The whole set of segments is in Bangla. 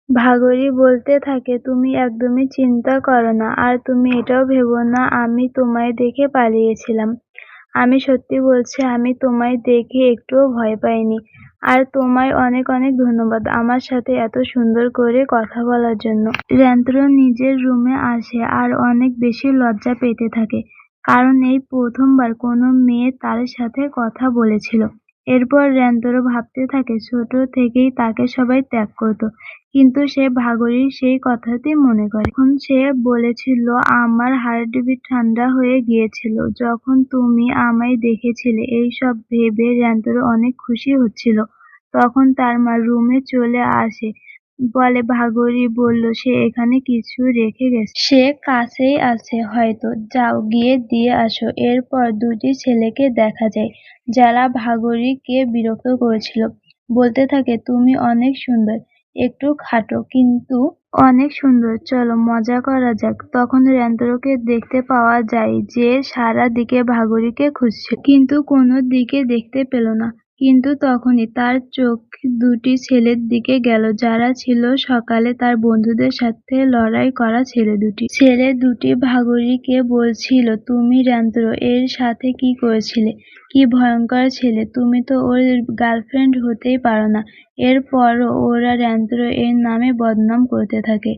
ভাগরী বলতে থাকে, তুমি একদমই চিন্তা করো না, আর তুমি এটাও ভেবো না আমি তোমায় দেখে পালিয়েছিলাম। আমি সত্যি বলছি, আমি তোমায় দেখে একটুও ভয় পাইনি। আর তোমায় অনেক অনেক ধন্যবাদ আমার সাথে এত সুন্দর করে কথা বলার জন্য। রেন্দ্র নিজের রুমে আসে আর অনেক বেশি লজ্জা পেতে থাকে, কারণ এই প্রথমবার কোনো মেয়ে তার সাথে কথা বলেছিল। এরপর রেন্দ্র ভাবতে থাকে, ছোট থেকেই তাকে সবাই ত্যাগ করতো, কিন্তু সে ভাগরীর সেই কথাটি মনে করে। তখন সে বলেছিল, আমার হার্টবিট ঠান্ডা হয়ে গিয়েছিল যখন তুমি আমায় দেখেছিলে। এইসব ভেবে রেন্দ্র অনেক খুশি হচ্ছিল। তখন তার মা রুমে চলে আসে, বলে ভাগরী বলল সে এখানে কিছু রেখে গেছে, সে কাছেই আছে হয়তো, যাও গিয়ে দিয়ে আসো। এরপর দুটি ছেলেকে দেখা যায়, যারা ভাগরীকে বিরক্ত করেছিল। বলতে থাকে, তুমি অনেক সুন্দর, একটু খাটো, কিন্তু অনেক সুন্দর, চলো মজা করা যাক। তখন রেন্দ্রকে দেখতে পাওয়া যায় যে সারা দিকে ভাগরীকে খুঁজছে, কিন্তু কোনো দিকে দেখতে পেল না। কিন্তু তখনই তার চোখ দুটি ছেলের দিকে গেল, যারা ছিল সকালে তার বন্ধুদের সাথে লড়াই করা ছেলে দুটি ভাগরীকে বলছিল, তুমি রেন্দ্র এর সাথে কি করেছিলে? কি ভয়ঙ্কর ছেলে, তুমি তো ওর গার্লফ্রেন্ড হতেই পারো না। এরপরও ওরা রেন্দ্র এর নামে বদনাম করতে থাকে,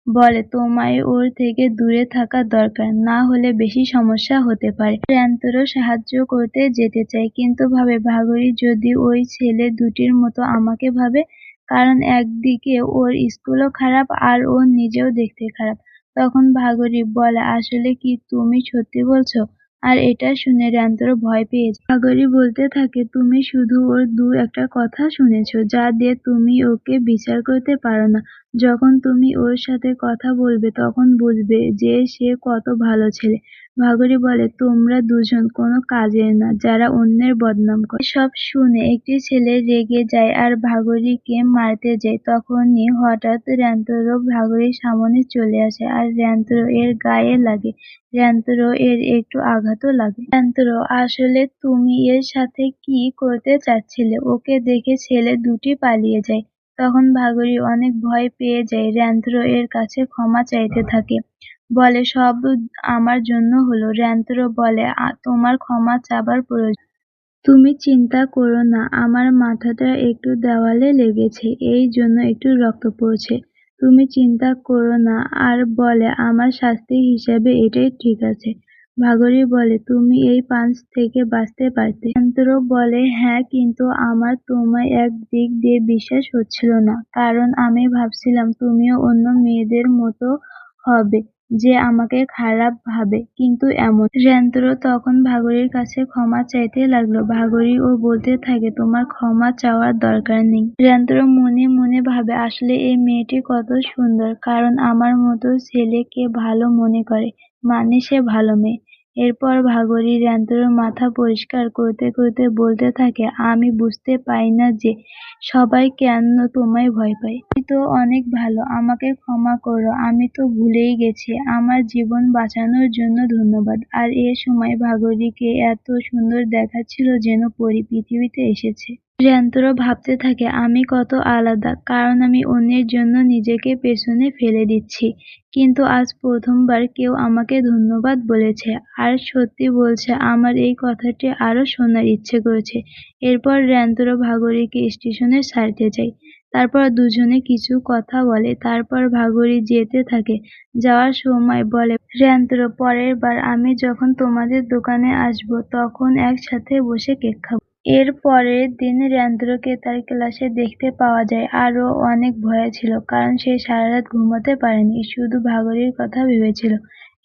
বলে তোমায় ওর থেকে দূরে থাকা দরকার, না হলে বেশি সমস্যা হতে পারে। রেন্দ্র সাহায্য করতে যেতে চায়, কিন্তু ভাবে ভাগরী যদি ওই ছেলে দুটির মতো আমাকে ভাবে, কারণ একদিকে ওর স্কুলও খারাপ আর ও নিজেও দেখতে খারাপ। তখন ভাগরী বলে, আসলে কি তুমি সত্যি বলছো? আর এটা শুনে রেন্দ্র ভয় পেয়ে যায়। ভাগরী বলতে থাকে, তুমি শুধু ওর একটা কথা শুনেছো, যা দিয়ে তুমি ওকে বিচার করতে পারো না। যখন তুমি ওর সাথে কথা বলবে তখন বুঝবে যে সে কত ভালো ছেলে। ভাগরী বলে, তোমরা দুজন কোনো কাজের না, যারা অন্যের বদনাম করে। সব শুনে একটি ছেলে রেগে যায় আর ভাগরীকে মারতে যায়। তখনই হঠাৎ রেন্দ্র ভাগরীর সামনে চলে আসে আর রেন্দ্র এর গায়ে লাগে। রেন্দ্র এর একটু আঘাতও লাগে। রেন্দ্র, আসলে তুমি এর সাথে কি করতে চাচ্ছিলে? ওকে দেখে ছেলে দুটি পালিয়ে যায়। তখন ভাগরী অনেক ভয় পেয়ে যায়, রেন্দ্র এর কাছে ক্ষমা চাইতে থাকে, বলে সব আমার জন্য হলো। রেন্দ্র বলে, তোমার ক্ষমা চাবার প্রয়োজন, তুমি চিন্তা করো না, আমার মাথাটা একটু দেওয়ালে লেগেছে, এই জন্য একটু রক্ত পড়ছে, তুমি চিন্তা করো না। আর বলে, আমার শাস্তি হিসেবে এটাই ঠিক আছে। ভাগরী বলে, তুমি এই পাঁচ থেকে বাঁচতে পারতে। রেন্দ্র বলে, হ্যাঁ, কিন্তু আমার তোমায় এক দিক দিয়ে বিশ্বাস হচ্ছিল না, কারণ আমি ভাবছিলাম তুমিও অন্য মেয়েদের মতো হবে, যে আমাকে খারাপ ভাবে, কিন্তু এমন। রেন্দ্র তখন ভাগরীর কাছে ক্ষমা চাইতে লাগলো। ভাগরী ও বলতে থাকে, তোমার ক্ষমা চাওয়ার দরকার নেই। রেন্দ্র মনে মনে ভাবে, আসলে এই মেয়েটি কত সুন্দর, কারণ আমার মতো ছেলেকে ভালো মনে করে, মানে সে ভালো মেয়ে। এরপর ভাগরী রেন্দ্রর মাথা পরিষ্কার করতে করতে বলতে থাকে, আমি বুঝতে পাই না যে সবাই কেন তোমায় ভয় পায়। তুমি তো অনেক ভালো, আমাকে ক্ষমা করো, আমি তো ভুলেই গেছি। আমার জীবন বাঁচানোর জন্য ধন্যবাদ। আর এ সময় ভাগরীকে এত সুন্দর দেখাচ্ছিল যেন পরী পৃথিবীতে এসেছে। রেন্দ্র ভাবতে থাকে, আমি কত আলাদা, কারণ আমি অন্যের জন্য নিজেকে পেছনে ফেলে দিচ্ছি, কিন্তু আজ প্রথমবার কেউ আমাকে ধন্যবাদ বলেছে, আর সত্যি বলছে। আমার এই কথাটি আরো শোনার ইচ্ছে করেছে। এরপর রেন্দ্র ভাগরীকে স্টেশনে ছাড়তে যায়। তারপর দুজনে কিছু কথা বলে, তারপর ভাগরী যেতে থাকে। যাওয়ার সময় বলে, রেন্দ্র, পরের বার আমি যখন তোমাদের দোকানে আসব তখন একসাথে বসে কেক খাবো। এর পরের দিন রেন্দ্রকে তার ক্লাসে দেখতে পাওয়া যায়, আর ও অনেক ভয়ে ছিল, কারণ সে সারা রাত ঘুমাতে পারেনি, শুধু ভাগরীর কথা ভেবেছিল।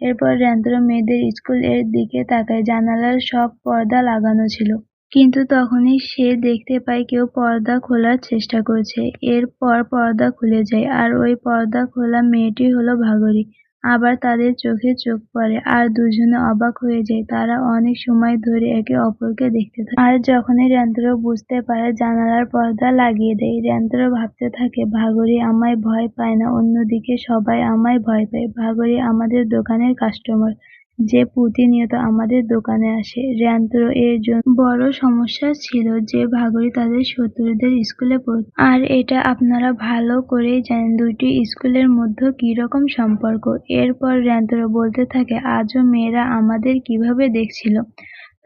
এরপর রেন্দ্র মেয়েদের স্কুল এর দিকে তাকায়, জানালার সব পর্দা লাগানো ছিল, কিন্তু তখনই সে দেখতে পায় কেউ পর্দা খোলার চেষ্টা করছে। এরপর পর্দা খুলে যায়, আর ওই পর্দা খোলা মেয়েটি হলো ভাগরী। আবার তাদের চোখে চোখ পড়ে আর দুজনে অবাক হয়ে যায়। তারা অনেক সময় ধরে একে অপরকে দেখতে থাকে, আর যখনই রেন্দ্র বুঝতে পারে, জানালার পর্দা লাগিয়ে দেয়। রেন্দ্র ভাবতে থাকে, ভাগরী আমায় ভয় পায় না, অন্যদিকে সবাই আমায় ভয় পায়। ভাগরী আমাদের দোকানের কাস্টমার, যে প্রতিনিয়ত আমাদের দোকানে আসে। র্যান্ত্র এর জন্য বড় সমস্যা ছিল যে ভাগরি তাদের শত্রুদের স্কুলে পড়ত। আর এটা আপনারা ভালো করেই জানেন দুইটি স্কুলের মধ্যে কিরকম সম্পর্ক। এরপর র্যান্ত্র বলতে থাকে আজও মেয়েরা আমাদের কিভাবে দেখছিল।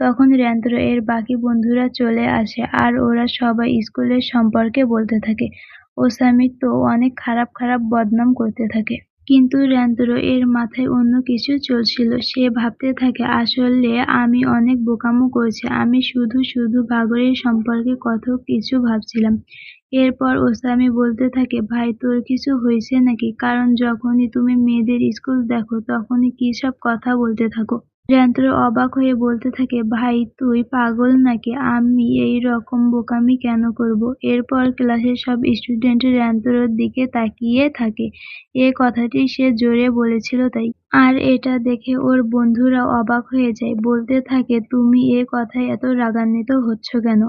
তখন র্যান্ত্র এর বাকি বন্ধুরা চলে আসে আর ওরা সবাই স্কুলের সম্পর্কে বলতে থাকে। ওসামি তো অনেক খারাপ খারাপ বদনাম করতে থাকে। কিন্তু র্যান্ত্র এর মাথায় অন্য কিছু চলছিল। সে ভাবতে থাকে আসলে আমি অনেক বোকামো করেছি। আমি শুধু শুধু ভাগরির সম্পর্কে কত কিছু ভাবছিলাম। এরপর ওসামি বলতে থাকে ভাই তোর কিছু হয়েছে নাকি? কারণ যখনই তুমি মেয়েদের স্কুল দেখো তখনই কি সব কথা বলতে থাকো। র্যান্ত্র অবাক হয়ে বলতে থাকে ভাই তুই পাগল নাকি? আমি এই রকম বোকামি কেন করব? এরপর ক্লাসের সব স্টুডেন্ট র্যান্ত্রর দিকে তাকিয়ে থাকে। এ কথাটি সে জোরে বলেছিল তাই। আর এটা দেখে ওর বন্ধুরাও অবাক হয়ে যায়। বলতে থাকে তুমি এ কথায় এত রাগান্বিত হচ্ছ কেন?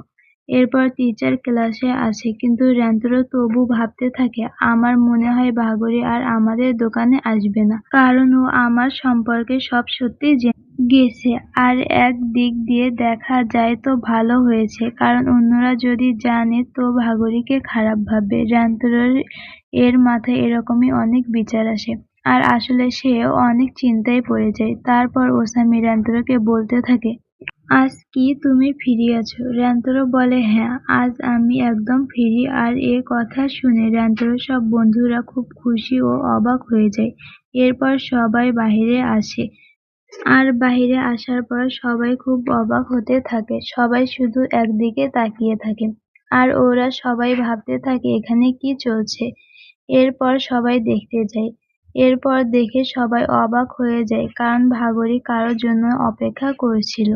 এরপর টিচার ক্লাসে আসে কিন্তু র্যান্ত্র তবু ভাবতে থাকে আমার মনে হয় ভাগরি আর আমাদের দোকানে আসবে না। কারণ ও আমার সম্পর্কে সব সত্যি জেনে গেছে। আর এক দিক দিয়ে দেখা যায় তো ভালো হয়েছে, কারণ অন্যরা যদি জানে তো ভাগরিকে খারাপ ভাববে। র্যান্ত্রর এর মাথায় এরকমই অনেক বিচার আসে। আর আসলে সেও অনেক চিন্তায় পড়ে যায়। তারপর ওসামি র্যান্ত্রকে বলতে থাকে আজ কি তুমি ফ্রি আছো? র্যান্ত্র বলে হ্যাঁ, আজ আমি একদম ফ্রি। আর এ কথা শুনে র্যান্ত্রর সব বন্ধুরা খুব খুশি ও অবাক হয়ে যায়। এরপর সবাই বাহিরে আসে। আর বাহিরে আসার পর সবাই খুব অবাক হতে থাকে। সবাই শুধু একদিকে তাকিয়ে থাকে। আর ওরা সবাই ভাবতে থাকে এখানে কি চলছে। এরপর সবাই দেখতে যায়। এরপর দেখে সবাই অবাক হয়ে যায়, কারণ ভাগরি কারোর জন্য অপেক্ষা করছিল।